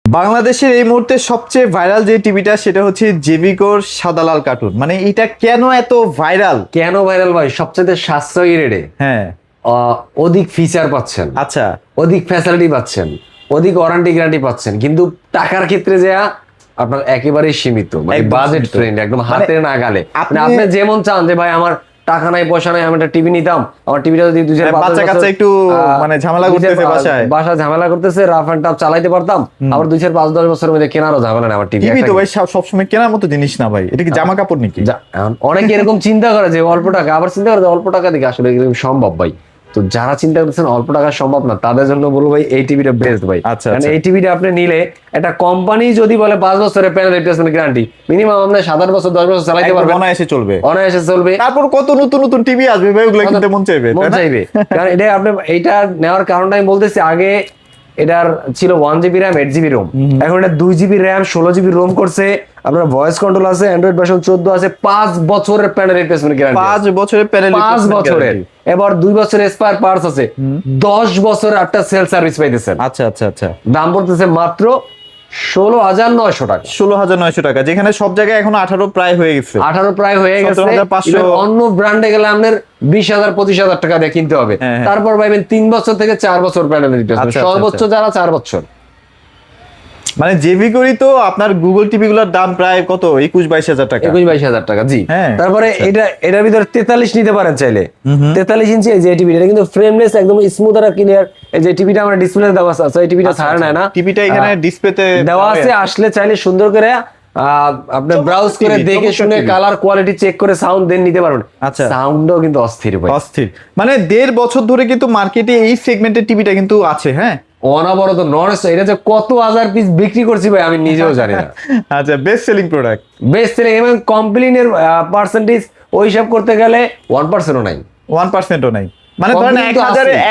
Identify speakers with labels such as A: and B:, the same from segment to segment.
A: বাংলাদেশের এই মুহূর্তে সবচেয়ে ভাইরাল যে টিভিটা সেটা হচ্ছে জেভিকোর সাদা লাল কার্টুন। মানে এটা কেন এত ভাইরাল?
B: কেন ভাইরাল ভাই? সবচেয়ে সাশ্রয়ী রেটে
A: হ্যাঁ,
B: অধিক ফিচার পাচ্ছেন,
A: আচ্ছা,
B: অধিক ফ্যাসিলিটি পাচ্ছেন, অধিক ওয়ারেন্টি গ্যারান্টি পাচ্ছেন, কিন্তু টাকার ক্ষেত্রে যা আপনার একেবারেই সীমিত, মানে
A: একদম
B: বাজেট
A: সীমিত।
B: ফ্রেন্ড, একদম হাতে নাগালে।
A: আপনি
B: আপনি যেমন চান যে ভাই আমার টাকা নাই পয়সা নাই, আমি একটা টিভি নিতাম, আমার টিভিটা যদি
A: বাচ্চা কাচ্চা একটু মানে ঝামেলা করতেছে
B: বাসা ঝামেলা করতেছে, রাফ এন্ড টাফ চালাইতে পারতাম, আবার 2-4-5-10 বছরের মধ্যে কেনারও ঝামেলা না আমার টিভি।
A: টিভি তো ভাই সবসময় কেনার মতো জিনিস না ভাই, এটা কি জামা কাপড় নাকি?
B: অনেকে এরকম চিন্তা করে যে অল্প টাকা, আবার চিন্তা করে যে অল্প টাকা দিকে আসলে এরকম সম্ভব ভাই। তো যারা চিন্তা করতেছেন অল্প টাকা সম্ভব না, তাদের জন্য বলবো ভাই এই টিভিটা বেস্ট ভাই।
A: আচ্ছা,
B: কারণ
A: আচ্ছা।
B: এই টিভিটা আপনি নিলে একটা কোম্পানি যদি বলে 5 বছরের প্যানেল রিপ্লেসমেন্ট গ্যারান্টি, মিনিমাম আপনি 7-8 বছর 10 বছর চালাইতে পারবেন,
A: অনায়াসে চলবে,
B: অনায়াসে চলবে।
A: তারপর কত নতুন নতুন টিভি আসবে ভাই, ওগুলো কিনতে মন চাইবে,
B: মন চাইবে। কারণ এটা আপনি এইটা নেওয়ার কারণটা আমি বলতেছি, আগে এটার ছিল 1 GB র্যাম 8 GB রোম, এখন এটা 2 GB র্যাম 16 GB রোম করছে, আপনার ভয়েস কন্ট্রোল আছে, অ্যান্ড্রয়েড ভার্সন 14 আছে, 5 বছরের প্যানেল রিপ্লেসমেন্ট গ্যারান্টি,
A: 5 বছরের প্যানেল,
B: 5 বছরের, এবার 2 বছরের স্পেয়ার পার্টস আছে, 10 বছরের একটা সেল সার্ভিস পাইতেছেন।
A: আচ্ছা আচ্ছা আচ্ছা,
B: দাম পড়তেছে মাত্র 16,900 টাকা।
A: 16,900 টাকা, যেখানে সব জায়গায় এখন 18 প্রায় হয়ে গেছে,
B: 18 প্রায় হয়ে গেছে।
A: 17,500
B: এবার অন্য ব্র্যান্ডে গেলে আপনার 20,000-25,000 টাকা দিয়ে কিনতে হবে।
A: হ্যাঁ।
B: তারপর পাইবেন 3 বছর থেকে 4 বছর প্যানেল রিপ্লেসমেন্ট,
A: আচ্ছা,
B: সর্বোচ্চ যারা 4 বছর।
A: মানে জেভিকোরই তো আপনার গুগল টিভি গুলোর দাম প্রায় কত, 21-22 হাজার টাকা।
B: 21-22 টাকা, জি।
A: হ্যাঁ,
B: তারপরে এটার ভিতরে 43 নিতে পারেন চাইলে, 43 ইঞ্চি এই যে টিভি, এটা কিন্তু ফ্রেমলেস, একদম স্মুথ আর ক্লিয়ার। এই যে টিভিটা আমরা ডিসপ্লে দেওয়া আছে, এই টিভিটা ছাড়া নাই না,
A: টিভিটা এখানে ডিসপ্লেতে
B: দেওয়া আছে, আসলে চাইলে সুন্দর করে আপনি ব্রাউজ করে দেখে শুনে কালার কোয়ালিটি চেক করে সাউন্ড দেন নিতে পারবেন।
A: আচ্ছা,
B: সাউন্ডও কিন্তু অস্থির ভাই,
A: অস্থির। মানে 1.5 বছর ধরে কিন্তু মার্কেটে এই সেগমেন্টের টিভিটা কিন্তু আছে। হ্যাঁ,
B: অনবরত নন স্টপ, এটা যে কত হাজার পিস বিক্রি করছি ভাই আমি নিজেও জানি না।
A: আচ্ছা, best selling product,
B: best selling, এবং কমপ্লেনের পার্সেন্টেজ ওই হিসাব করতে গেলে 1%ও নাই,
A: 1%ও নাই। মানে ধরেন
B: Complaint তো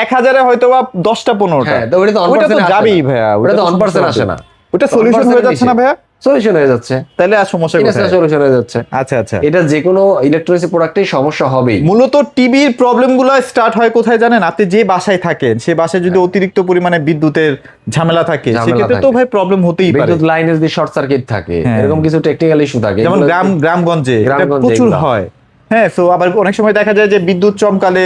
A: 1000-এ হয়তো বা 10টা-15টা।
B: হ্যাঁ, তো ওটা তো
A: ওটা তো
B: 1%
A: যাবেই
B: আসে না।
A: ভাইয়া,
B: ওটা তো 1% আসে না,
A: ওটা সলিউশন হয়ে যাচ্ছে না ভাইয়া?
B: সলিউশন হয়ে যাচ্ছে,
A: তাহলে আর সমস্যা
B: এটা
A: কোথায়?
B: সলিউশন হয়ে যাচ্ছে।
A: আচ্ছা আচ্ছা,
B: এটা যে কোনো ইলেকট্রনিক্স প্রোডাক্টেই সমস্যা হবেই।
A: মূলত টিভির প্রবলেমগুলো স্টার্ট হয় কোথায় জানেন? আপনি যে বাসায় থাকেন সেই বাসায় যদি অতিরিক্ত পরিমাণে বিদ্যুতের ঝামেলা থাকে, সেক্ষেত্রে তো ভাই প্রবলেম হতেই পারে।
B: বিদ্যুৎ লাইনে যদি শর্ট সার্কিট থাকে,
A: হ্যাঁ।
B: এরকম কিছু টেকনিক্যাল ইস্যু থাকে,
A: যেমন গ্রামগঞ্জে এটা প্রচুর
B: এগুলা
A: হয়। হ্যাঁ, সো আবার অনেক সময় দেখা যায় যে বিদ্যুৎ চমকালে,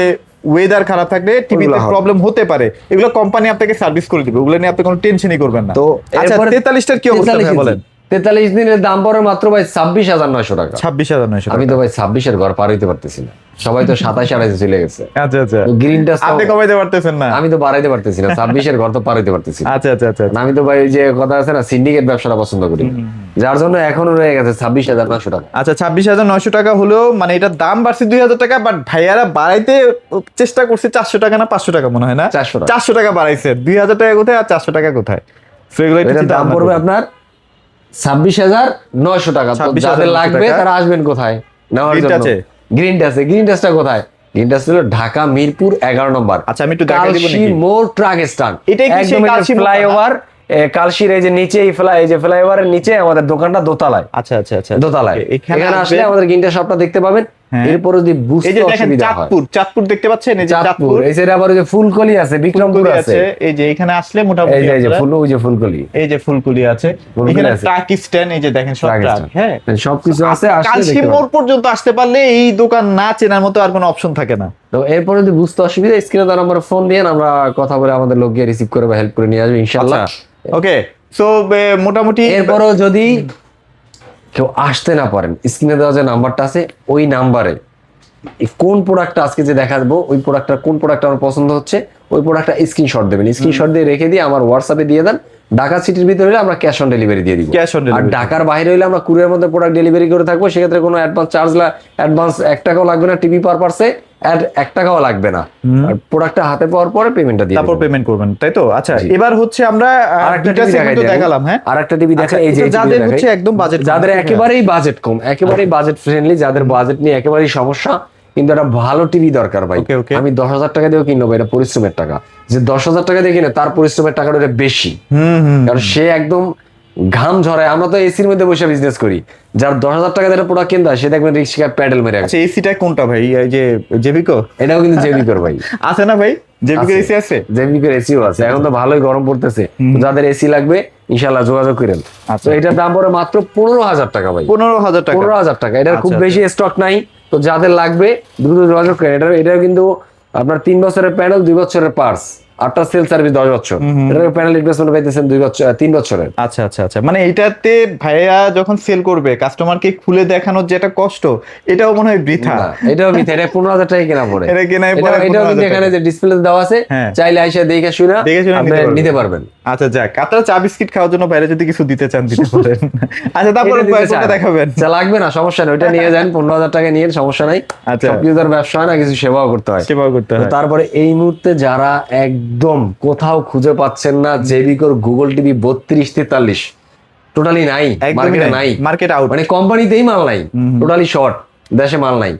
A: ওয়েদার খারাপ থাকলে টিভিতে
B: হয়।
A: প্রবলেম হতে পারে। এগুলো কোম্পানি আপনাকে সার্ভিস করে দিবে, ওগুলো নিয়ে আপনি কোনো টেনশনই করবেন না।
B: তো
A: আচ্ছা,
B: এরপরে
A: 43টার কি অবস্থা ভাই বলেন?
B: 43 দিনের দাম পড়ে মাত্র ভাই 26,900 টাকা।
A: 26,900
B: আমি
A: টাকা।
B: তো ভাই 26-এর ঘর পার হইতে পারতেছি না, সবাই তো 27-28 চলে গেছে।
A: আচ্ছা আচ্ছা,
B: গ্রিন টাচ
A: আপনি কমাইতে পারতেছেন না?
B: আমি তো বাড়াইতে পারতেছি না, 26-এর ঘর তো পার হইতে পারতেছি না।
A: আচ্ছা আচ্ছা আচ্ছা,
B: আমি তো ভাই ওই যে কথা আছে না, সিন্ডিকেট ব্যবসাটা পছন্দ করি, যার জন্য এখনো রয়ে গেছে 26,900 টাকা।
A: আচ্ছা, 26,900 টাকা হলেও মানে এটার দাম বাড়ছে 2,000 টাকা, বাট ভাইয়ারা বাড়াইতে চেষ্টা করছে 400 টাকা না 500 টাকা মনে হয় না,
B: 400 টাকা।
A: 400 টাকা বাড়াইছে। 2,000 টাকা কোথায় আর 400 টাকা কোথায়? So এগুলো একটু
B: এটার
A: চিন্তা
B: দাম
A: ভাবনা
B: পড়বে
A: করবেন।
B: আপনার 26,900 টাকা। তো
A: 26,900
B: যাদের লাগবে
A: টাকা।
B: তারা আসবেন কোথায় নেওয়ার
A: Green
B: জন্য?
A: touch-এ?
B: গ্রিন টাচে। গ্রিন টাচটা কোথায়? গ্রিন টাচ হলো ঢাকা মিরপুর 11 নম্বর।
A: আচ্ছা, আমি একটু দেখাই দিব নাকি?
B: কালশি মোড় ট্রাক স্ট্যান্ড।
A: এটাই কি সেই কালশি মোড়?
B: ফ্লাইওভার, কালশির এই যে নিচে, এই যে ফ্লাইওভারের নিচে আমাদের দোকানটা দোতলায়।
A: আচ্ছা আচ্ছা আচ্ছা,
B: দোতলায়।
A: এখানে
B: এখানে আসলে
A: আসলে
B: আমাদের গ্রিন টাচ শপটা দেখতে পাবেন।
A: হ্যাঁ।
B: এরপর যদি
A: এই
B: বুঝতে
A: যে দেখেন
B: অসুবিধা হয়,
A: চাঁদপুর দেখতে পাচ্ছেন? এই যে
B: চাঁদপুর, এই সাইডে আবার ওই যে ফুলকলি আছে, বিক্রমপুর
A: ফুলকলি
B: আছে,
A: এই যে এখানে আসলে মোটামুটি
B: এই যে
A: আপনারা-
B: ওই যে ফুলকলি,
A: এই যে ফুলকলি আছে,
B: ফুলকলি
A: এখানে
B: আছে।
A: ট্রাক স্ট্যান্ড, এই যে দেখেন সব
B: ট্রাক
A: ট্রাক।
B: স্ট্যান্ড।
A: হ্যাঁ,
B: সবকিছু আছে, আসলে
A: কালশি
B: দেখতে
A: মোড়
B: পাবেন।
A: পর্যন্ত আসতে পারলে এই দোকান না চেনার মতো আর কোনো অপশন থাকে না।
B: তো এরপরে যদি বুঝতে অসুবিধা, স্ক্রিনে তার নাম্বার ফোন দিয়ে আমরা কথা বলে আমাদের লোক গিয়ে রিসিভ করে বা হেল্প করে নিয়ে আসবে ইনশাআল্লাহ।
A: ওকে, সো মোটামুটি
B: এরপরও যদি কেউ আসতে না পারেন, স্ক্রিনে দেওয়া যে নাম্বারটা আছে ওই নাম্বারে কোন প্রোডাক্টটা আজকে যে দেখাবো, ওই প্রোডাক্টটা কোন প্রোডাক্টটা আমার পছন্দ হচ্ছে, ওই প্রোডাক্টটা স্ক্রিনশট দেবেন, স্ক্রিনশট দিয়ে রেখে দিয়ে আমার হোয়াটসঅ্যাপে দিয়ে দেন। ঢাকা সিটির ভিতরে হলে আমরা ক্যাশ অন ডেলিভারি দিয়ে দিব,
A: Cash on
B: আর
A: delivery।
B: ঢাকার বাইরে হলে আমরা কুরিয়ার মধ্যে প্রোডাক্ট ডেলিভারি করে থাকবো। সেক্ষেত্রে কোনো অ্যাডভান্স 1 টাকাও লাগবে না, টিভি পার পার্সে 1 টাকাও লাগবে না, আর প্রোডাক্টটা হাতে পাওয়ার পরে পেমেন্টটা দিয়ে
A: তারপর
B: দেবো।
A: পেমেন্ট করবেন, তাই তো? আচ্ছা, এবার হচ্ছে আমরা
B: আরেকটা
A: দুইটা
B: টিভি
A: সেগমেন্ট দেখালাম। হ্যাঁ,
B: আরেকটা টিভি দেখা, এই যে
A: এটা
B: এই
A: যাদের
B: টিভিটা
A: হচ্ছে
B: দেখাই।
A: একদম বাজেট,
B: যাদের একেবারেই বাজেট কম, একেবারেই বাজেট ফ্রেন্ডলি, যাদের বাজেট নিয়ে একেবারেই সমস্যা, কিন্তু একটা ভালো টিভি দরকার ভাই।
A: Okay, okay।
B: আমি 10,000 টাকা দিয়েও কিনবো, এটা পরিশ্রমের টাকা। যে 10,000 টাকা দিয়ে কিনে তার পরিশ্রমের টাকাটা বেশি, কারণ সে একদম ঘাম ঝরায়। আমরা তো এসির মধ্যে বসে বিজনেস করি, যার 10,000 টাকা দিয়ে প্রোডাক্ট কিনতে হয় সে দেখবেন রিক্সা প্যাডেল মেরে আছে।
A: আচ্ছা এসিটা কোনটা ভাই, এই যে জেবিকো?
B: এটাও কিন্তু জেবিকোর ভাই,
A: আছে না ভাই? জেবিকো এসি আছে?
B: জেবিকোর এসিও আছে। এখন তো ভালোই গরম পড়তেছে, যাদের এসি লাগবে ইনশাআল্লাহ যোগাযোগ করেন।
A: আচ্ছা।
B: তো এটার দাম পড়ে মাত্র 15,000 টাকা ভাই,
A: 15,000 টাকা।
B: 15,000 টাকা। এটার খুব
A: আচ্ছা,
B: বেশি স্টক নাই, তো যাদের লাগবে দ্রুত যোগাযোগ করেন। এটাও কিন্তু আপনার 3 বছরের প্যানেল, 2 বছরের পার্স, 8টা সেল সার্ভিস 10 বছর। এটার প্যানেল রিপ্লেসমেন্ট পাইতেছেন 2 বছর 3 বছরের।
A: আচ্ছা আচ্ছা আচ্ছা, মানে এইটাতে ভাইয়া যখন সেল করবে কাস্টমারকে খুলে দেখানোর যেটা কষ্ট, এটাও মনে হয় বৃথা।
B: না, এটাও মিথ্যা। এটা 15,000 টাকা কেনা পড়ে।
A: এটা কেনাই পড়ে
B: এটাও
A: 15,000
B: কিন্তু এখানে যে ডিসপ্লে দেওয়া আছে,
A: হ্যাঁ।
B: চাইলে আইসা দেখে শুনে আপনি নিতে পারবেন।
A: আচ্ছা যাক, আপনারা চা বিস্কিট খাওয়ার জন্য বাইরে যদি কিছু দিতে চান দিতে পারেন। আচ্ছা তারপরে
B: এটা দিতে
A: কোনটা
B: চান?
A: দেখাবেন?
B: চা লাগবে না, সমস্যা নেই, ওটা নিয়ে যান। 15,000 টাকা নিয়ে সমস্যা নাই।
A: আচ্ছা।
B: সব কিছু ব্যবসা হয় না, কিছু সেবাও করতে হয়।
A: সেবা করতে
B: তো
A: হয়।
B: তারপরে এই মুহূর্তে যারা একদম কোথাও খুঁজে পাচ্ছেন না, জেবিকোর গুগল টিভি 32-43 টোটালি নাই,
A: একদমই
B: মার্কেটে নাই,
A: মার্কেট আউট।
B: মানে কোম্পানিতেই মাল নাই, টোটালি শর্ট, দেশে মাল নাই।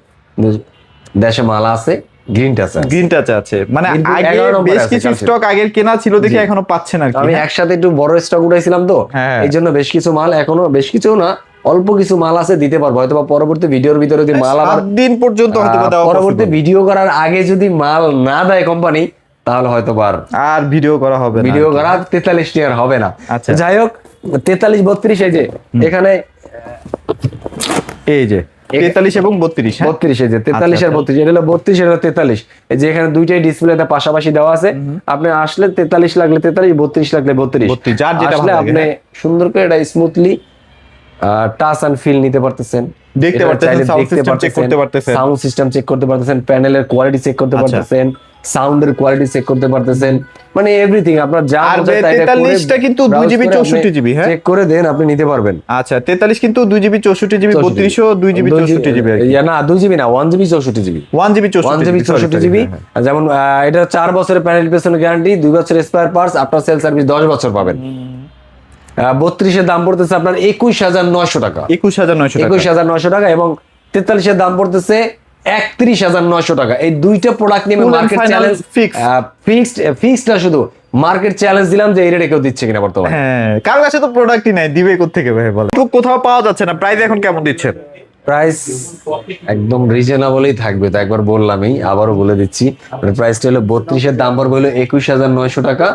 B: দেশে মাল আছে, গ্রিন টাচ আছে।
A: গ্রিন টাচ আছে, মানে
B: কিন্তু
A: আগে
B: 11 নম্বরে
A: বেশ
B: আছে
A: কিছু
B: কালকে।
A: স্টক আগের কেনা ছিল দেখে এখনো পাচ্ছেন আর কি।
B: আমি একসাথে একটু বড় স্টক উঠাইছিলাম তো,
A: হ্যাঁ।
B: এই জন্য বেশ কিছু মাল এখনো, বেশ কিছু না অল্প কিছু মাল আছে, দিতে পারবো হয়তো বা পরবর্তী ভিডিওর ভিতরে যদি মাল আবার
A: 7 দিন পর্যন্ত হয়তো বা দেওয়া
B: পরবর্তী
A: possible।
B: ভিডিও করার আগে যদি মাল না দেয় কোম্পানি, তাহলে হয়তো
A: আর ভিডিও করা হবে না।
B: ভিডিও করা 43টি আর হবে না।
A: আচ্ছা।
B: যাই হোক, 43-32 এই যে এখানে,
A: এই যে 43 এবং 32, হ্যাঁ?
B: 32 এই যে 43 আর 32, এটা হলো 32, এটা হলো 43। এই যে এখানে দুইটাই ডিসপ্লেতে পাশাপাশি দেওয়া আছে। আপনি আসলে 43 লাগলে 43, 32 লাগলে 32,
A: 32, যার যেটা
B: আসলে
A: ভালো লাগে,
B: আপনি
A: হ্যাঁ।
B: সুন্দর করে এটা স্মুথলি টাচ এন্ড ফিল নিতে পারতেছেন,
A: দেখতে পারতেছেন, সাউন্ড সিস্টেম চেক করতে পারতেছেন,
B: সাউন্ড সিস্টেম চেক করতে পারতেছেন, প্যানেলের কোয়ালিটি চেক করতে
A: আচ্ছা।
B: পারতেছেন, সাউন্ডের কোয়ালিটি চেক করতে পারতেছেন, মানে এভরিথিং আপনার যা
A: আর
B: বোঝায় তাই এটা করে
A: 43টা কিন্তু 2GB 64GB, হ্যাঁ?
B: চেক করে দেন, আপনি নিতে পারবেন।
A: আচ্ছা 43 কিন্তু 2GB 64GB, 32 ও 2GB 64GB আর কি।
B: না 2GB না, 1GB 64GB,
A: 1GB
B: 1GB 64GB। যেমন এটা 4 বছরের প্যানেল রিপ্লেসমেন্ট গ্যারান্টি, 2 বছরের স্পেয়ার পার্টস, আপনার সেল সার্ভিস 10 বছর পাবেন। 32 এর দাম পড়তেছে আপনার 21,900 টাকা,
A: 21,900 টাকা।
B: 21,900 টাকা, এবং 43 এর দাম পড়তেছে 31,900 টাকা। এই দুইটা প্রোডাক্ট নিয়ে
A: Full and
B: market
A: final
B: challenge fixed না, শুধু মার্কেট চ্যালেঞ্জ দিলাম যে এই রেটে কেউ দিচ্ছে কিনা বর্তমানে।
A: হ্যাঁ, কারো কাছে তো প্রোডাক্টই নাই, দিবে কোত্থেকে ভাই বলেন? তো কোথাও পাওয়া যাচ্ছে না, প্রাইস এখন কেমন দিচ্ছেন?
B: প্রাইস একদম রিজনেবলই থাকবে, তো একবার বললামই, আবারও বলে দিচ্ছি। প্রাইসটা হলো 32 এর দাম পড়বে হলো 21,900 টাকা,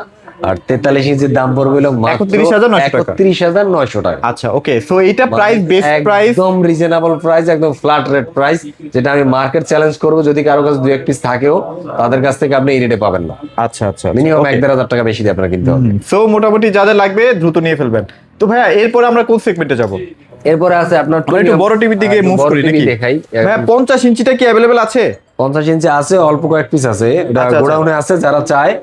B: আর 43 ইঞ্চির দাম পড়বে হলো মাত্র
A: 31,900 টাকা।
B: 31,900 টাকা।
A: আচ্ছা ওকে, সো এইটা প্রাইস, বেস্ট প্রাইস,
B: একদম রিজনেবল প্রাইস, একদম ফ্ল্যাট রেট প্রাইস, যেটা আমি মার্কেট চ্যালেঞ্জ করব, যদি কারো কাছে 2-1 পিস থাকেও তাদের কাছ থেকে আপনি এই রেটে পাবেন না।
A: আচ্ছা আচ্ছা,
B: মিনিমাম 1,500 টাকা বেশি দিয়ে আপনারা কিনতে হবে।
A: সো মোটামুটি যাদের লাগবে দ্রুত নিয়ে ফেলবেন। তো ভাইয়া এরপরে আমরা কোন সেগমেন্টে যাব?
B: এরপরে আছে আপনার
A: আমরা একটু বড় টিভির দিকে মুভ করি নাকি?
B: দেখাই।
A: ভাইয়া 50 ইঞ্চিটা কি अवेलेबल আছে?
B: 50 ইঞ্চি আছে, অল্প কয়েক পিস আছে, এটা
A: আচ্ছা,
B: গোডাউনে আছে। যারা চায়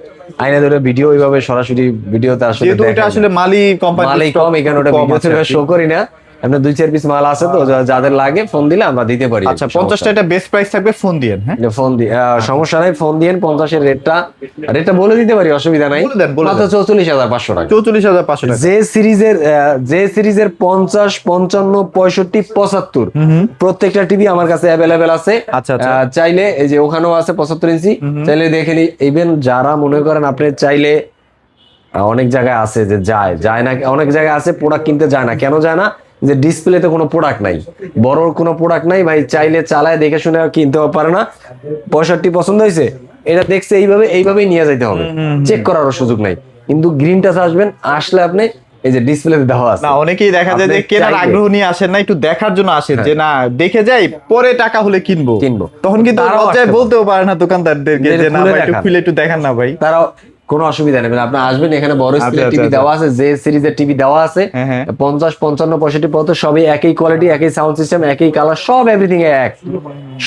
B: আইনা ধরে ভিডিও এইভাবে সরাসরি ভিডিওতে আসলে
A: যেহেতু এটা
B: দেখায়
A: আসলে
B: না।
A: মালি কোম্পানি
B: মালই কম, এখানে ওটা ভিডিওতে শো করি না। আমরা 2-4 পিস মাল আছে, তো যাদের লাগে ফোন দিলে আমরা দিতে পারি।
A: আচ্ছা 50টা এটা বেস্ট প্রাইস থাকবে, ফোন দিয়েন, হ্যাঁ?
B: ফোন দিয়ে সমস্যা নাই, ফোন দিয়েন। 50 এর রেটটা বলে দিতে পারি, অসুবিধা নাই।
A: বলে দেন, বলে
B: মাত্র
A: দেন।
B: 44,500 টাকা।
A: 44,500 টাকা।
B: যে সিরিজের 50, 55, 65, 75 প্রত্যেকটা টিভি আমার কাছে অ্যাভেলেবেল আছে।
A: আচ্ছা, আচ্ছা।
B: চাইলে এই যে ওখানেও আছে 75 ইঞ্চি, চাইলে দেখে নি। ইভেন যারা মনে করেন আপনি চাইলে, অনেক জায়গায় আছে যে যায় না, অনেক জায়গায় আছে প্রোডাক্ট কিনতে যায় না। কেন যায় না? যে ডিসপ্লেতে কোনো প্রোডাক্ট নাই, বড় কোনো প্রোডাক্ট নাই ভাই, চাইলে চালায় দেখে শুনে কিনতে পারে না। 65 পছন্দ হয়েছে, এটা দেখছে এইভাবেই নিয়ে যাইতে হবে, চেক করারও সুযোগ নাই। কিন্তু গ্রিন টাচ আসবেন, আসলে আপনি এই যে ডিসপ্লেতে দেওয়া আছে।
A: না অনেকেই দেখা যায় যে
B: আপনি
A: কেনার
B: চাইলে-
A: আগ্রহ নিয়ে আসেন না, একটু দেখার জন্য আসেন, যে না দেখে যাই, পরে টাকা হলে কিনবো। তখন কিন্তু
B: তারাও
A: লজ্জায়
B: আসতে
A: বলতেও পারে না দোকানদারদেরকে
B: যে
A: যে না
B: খুলে
A: ভাই একটু
B: দেখান।
A: খুলে একটু দেখান না ভাই।
B: তারাও কোনো অসুবিধা নেই, আপনি আসবেন, এখানে বড় স্ক্রিনের টিভি
A: আচ্ছা।
B: দেওয়া আছে, যে সিরিজের টিভি দেওয়া আছে,
A: হ্যাঁ, হ্যাঁ।
B: 50, 55, 65 পর্যন্ত সবই একই কোয়ালিটি, একই সাউন্ড সিস্টেম, একই কালার, সব এভরিথিং এক,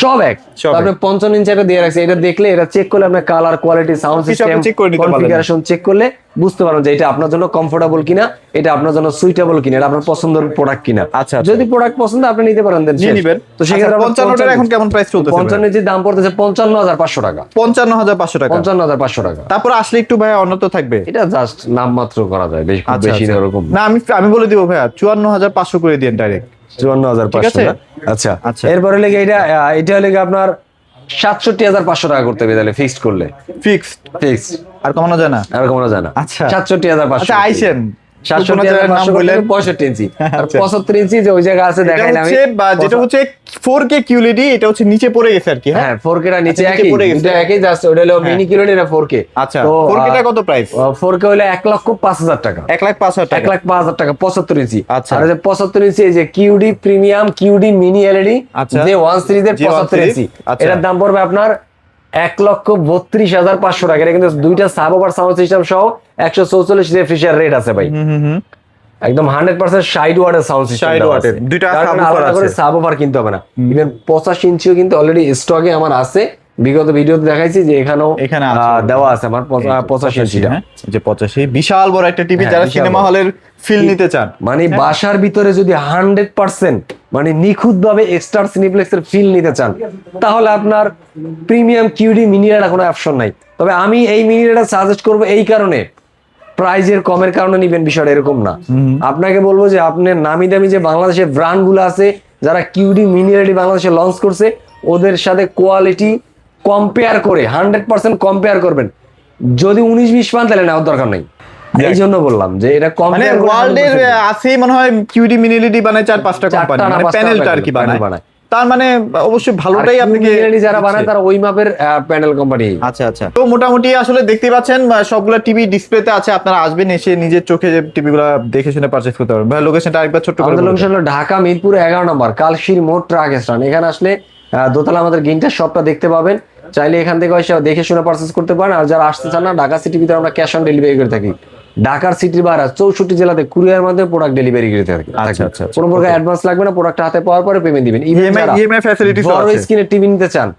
B: সব এক।
A: সব
B: আপনি 55 ইঞ্চি একটা দিয়ে রাখছে, এটা দেখলে, এটা চেক করলে আপনার কালার, কোয়ালিটি, সাউন্ড
A: কিছু আপনি
B: সিস্টেম,
A: check করে নিতে পারবেন।
B: কনফিগারেশন চেক করলে বুঝতে পারবেন যে এটা আপনার জন্য কমফোর্টেবল কিনা, এটা আপনার জন্য সুইটেবল কিনা, এটা আপনার পছন্দের প্রোডাক্ট কিনা।
A: আচ্ছা, আচ্ছা।
B: যদি প্রোডাক্ট পছন্দ আপনি নিতে পারেন, দেন
A: নিয়ে
B: শেষ।
A: নিবেন।
B: তো সেক্ষেত্রে
A: আচ্ছা,
B: আপনার
A: 55টার এখন কেমন প্রাইস চলতেছে?
B: 55 ইঞ্চির দাম পড়তেছে 55,500 টাকা।
A: 55,500 টাকা।
B: 55,500 টাকা।
A: তারপর আসলে একটু ভাই অন্যত থাকবে।
B: এটা জাস্ট নামমাত্র করা যায়, বেশি খুব
A: আচ্ছা,
B: বেশি না
A: আচ্ছা।
B: এরকম।
A: না আমি বলে দিব ভাইয়া 54,500 করে দিন ডাইরেক্ট।
B: 54,500
A: ঠিক আছে?
B: না? আচ্ছা
A: আচ্ছা।
B: এরপরে লেগে এটা লেগে আপনার 67,500 টাকা করতে হবে, তাহলে ফিক্সড করলে।
A: ফিক্সড,
B: ফিক্সড
A: আর কমানো যায় না?
B: আর কমানো যায় না।
A: আচ্ছা।
B: 67,500।
A: আচ্ছা আইসেন, চ্যানেলের নাম বললেন
B: 65 ইঞ্চি আর
A: আচ্ছা।
B: 75 ইঞ্চি যে ওই জায়গা আছে
A: এটা
B: দেখাই না আমি
A: হচ্ছে যেটা হচ্ছে 4K QLED, এটা হচ্ছে নিচে পড়ে গেছে আর কি।
B: হ্যাঁ 4K টা নিচে
A: আচ্ছা, নিচে
B: একই
A: পড়ে গেছে।
B: দুটো একই জাস্ট ওটা হলো মিনি কিলোড এটা 4K
A: আচ্ছা 4K টা কত প্রাইস?
B: 4K হলো 1,05,000 টাকা
A: 1,05,000 টাকা।
B: 1,05,000 টাকা 75 ইঞ্চি
A: আচ্ছা।
B: আর এই যে 75 ইঞ্চি এই যে QD premium QD mini LED
A: আচ্ছা।
B: যে 1 সিরিজের
A: J1
B: 75 ইঞ্চি
A: আচ্ছা।
B: এটার দাম পড়বে আপনার 1,32,500 টাকা। এটা কিন্তু দুইটা সাব ওভার সাউন্ড সিস্টেম সহ 144 রেফ্রিজারেটর রেট আছে ভাই। একদম 100% 60 ওয়াটের সাউন্ড সিস্টেম
A: 60 ওয়াটের দুইটা সাবওয়ুফার
B: আলাদা করে
A: আছে।
B: সাব ওভার কিনতে হবে না। ইভেন 85 ইঞ্চিও কিন্তু অলরেডি স্টকে আমার আছে, বিগত ভিডিওতে দেখাইছি যে এখানেও
A: এখানে আছে।
B: দেওয়া আছে আমার 85 ইঞ্চিটা।
A: হ্যাঁ, যে 85 বিশাল বড় একটা টিভি,
B: হ্যাঁ,
A: যারা
B: বিশাল
A: সিনেমা
B: বড়।
A: হলের ফিল নিতে চান।
B: মানে বাসার ভিতরে যদি 100% মানে নিখুঁত ভাবে এক্সট্রা সিনিপ্লেক্সের ফিল নিতে চান তাহলে আপনার প্রিমিয়াম কিউডি মিনিটা কোনো অপশন নাই। তবে আমি এই মিনিটা সাজেস্ট করব এই কারণে, প্রাইজের কমের কারণে নিবেন বিষয়টা এরকম না। আপনাকে বলবো যে আপনার নামি দামি যে বাংলাদেশের ব্র্যান্ড গুলো আছে যারা কিউডি মিনিটি বাংলাদেশে লঞ্চ করছে ওদের সাথে কোয়ালিটি কম্পেয়ার করে 100% কম্পেয়ার করবেন। যদি 19-20 পান তাহলে নেওয়ার দরকার নেই। এই জন্য বললাম যে এটা
A: মানে
B: কম্পেয়ার
A: ওয়ার্ল্ডের আছে মনে হয় কিউডি মিনি এলইডি বানায় 4-5টা কোম্পানি,
B: না
A: মানে
B: 5টা
A: প্যানেলটা আর কি
B: প্যানেল
A: বানায়। তার মানে অবশ্যই ভালোটাই আপনাকে
B: যারা বানায় তারা ওই মাপের প্যানেল কোম্পানি।
A: আচ্ছা আচ্ছা। তো মোটামুটি আসলে দেখতেই পাচ্ছেন সবগুলা টিভি ডিসপ্লেতে আছে, আপনারা আসবেন এসে নিজের চোখে যে টিভিগুলো দেখে শুনে পারচেজ করতে পারবেন। ভাই লোকেশনটা আরেকবার ছোট্ট করে
B: আমাদের
A: বলুন।
B: লোকেশন হলো ঢাকা মিরপুর 11 নম্বর কালশির মোড় ট্রাক স্ট্যান্ড। এখানে আসলে দোতলা আমাদের গিন্টার শপটা দেখতে পাবেন। চাইলে এখান থেকে এসে দেখে শুনে পারচেজ করতে পারেন। আর যারা আসতে চান না, ঢাকা সিটির ভিতরে আমরা ক্যাশ অন ডেলিভারি করে থাকি। ঢাকার সিটির বাইরে 64 জেলাতে কুরিয়ার মাধ্যমে প্রোডাক্ট ডেলিভারি করে থাকি।
A: আচ্ছা, আচ্ছা,
B: কোনো প্রকার অ্যাডভান্স লাগবে না, প্রোডাক্ট হাতে পাওয়ার পরে পেমেন্ট দিবেন।
A: EMI ফ্যাসিলিটিস
B: বড়
A: আছে।
B: স্ক্রিনের টিভি নিতে চান,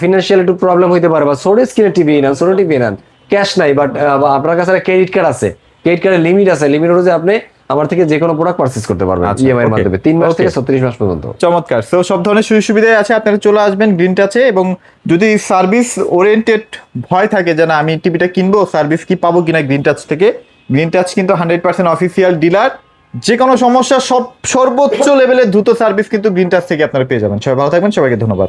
B: ফিনান্সিয়াল একটু প্রবলেম হইতে পারে, বা ছোট স্ক্রিনের টিভি নেন, ছোট টিভি নেন, ক্যাশ নাই বাট আপনার কাছে ক্রেডিট কার্ড আছে, ক্রেডিট কার্ডের লিমিট আছে, লিমিট অনুযায়ী আপনি আমার থেকে যে কোনো প্রোডাক্ট পারচেজ করতে পারবেন
A: আচ্ছা,
B: ইএমআই এর
A: okay,
B: মাধ্যমে 3 মাস
A: okay.
B: থেকে 36 মাস পর্যন্ত।
A: চমৎকার। তো সব ধরনের সুযোগ সুবিধাই আছে, আপনারা চলে আসবেন গ্রিন টাচে। এবং যদি সার্ভিস ওরিয়েন্টেড ভয় থাকে যে না আমি টিভিটা কিনবো, সার্ভিস কি পাবো কিনা গ্রিন টাচ থেকে, গ্রিন টাচ কিন্তু 100% অফিসিয়াল ডিলার। যে কোনো সমস্যা সর্বোচ্চ লেভেলের দ্রুত সার্ভিস কিন্তু গ্রিন টাচ থেকে আপনারা পেয়ে যাবেন। সবাই ভালো থাকবেন, সবাইকে ধন্যবাদ।